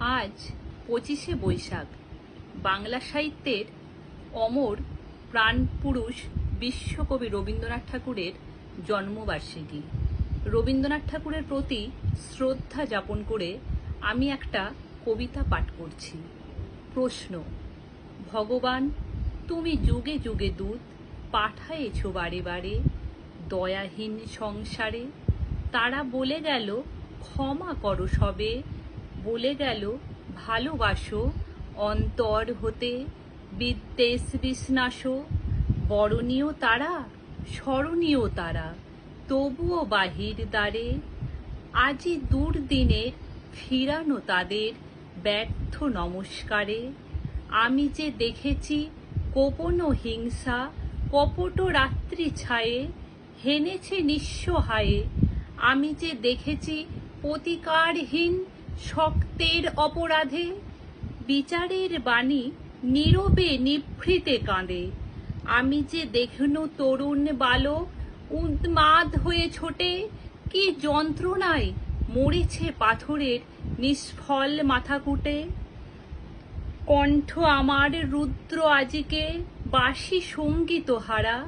আজ 25শে বৈশাখ, বাংলা সাহিত্যের অমর প্রাণপুরুষ বিশ্বকবি রবীন্দ্রনাথ ঠাকুরের জন্মবার্ষিকী। রবীন্দ্রনাথ ঠাকুরের প্রতি শ্রদ্ধা যাপন করে আমি একটা কবিতা পাঠ করছি। প্রশ্ন: ভগবান, তুমি যুগে যুগে দূত পাঠায়েছ বারে বারে দয়াহীন সংসারে। তারা বলে গেল ক্ষমা করো সবে, বলে গেল ভালোবাসো অন্তর হতে, বিদ্বেষ বিষ্ণাসো। বরণীয় তারা, স্মরণীয় তারা, তবুও বাহির দ্বারে। আজি দুর্দিনের ফিরানো তাদের ব্যর্থ নমস্কারে। আমি যে দেখেছি গোপন হিংসা, কপট রাত্রি ছায়ে হেনেছে নিঃসহায়ে। আমি যে দেখেছি প্রতিকারহীন শক্তের অপরাধে, বিচারের বাণী নীরবে নিভৃতে কাঁদে। আমি যে দেখনু তরুণ বালক উন্মাদ হয়ে ছোটে, কি যন্ত্রণায় মরেছে পাথরের নিষ্ফল মাথাকুটে। কণ্ঠ আমার রুদ্র আজিকে বাসি সঙ্গীত হারা,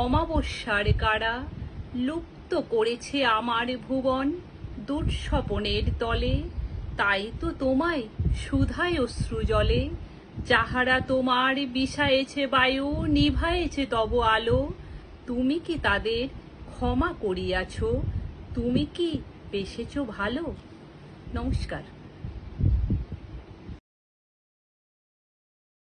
অমাবস্যার কারা লুপ্ত করেছে আমার ভুবন দুঃস্বপনের তলে। তাই তো তোমায় সুধায় অশ্রু জলে, যাহারা তোমার বিষায়েছে বায়ু নিভায়েছে তব আলো। তুমি কি তাদের ক্ষমা করিয়াছ? তুমি কি বেসেছ ভালো? নমস্কার।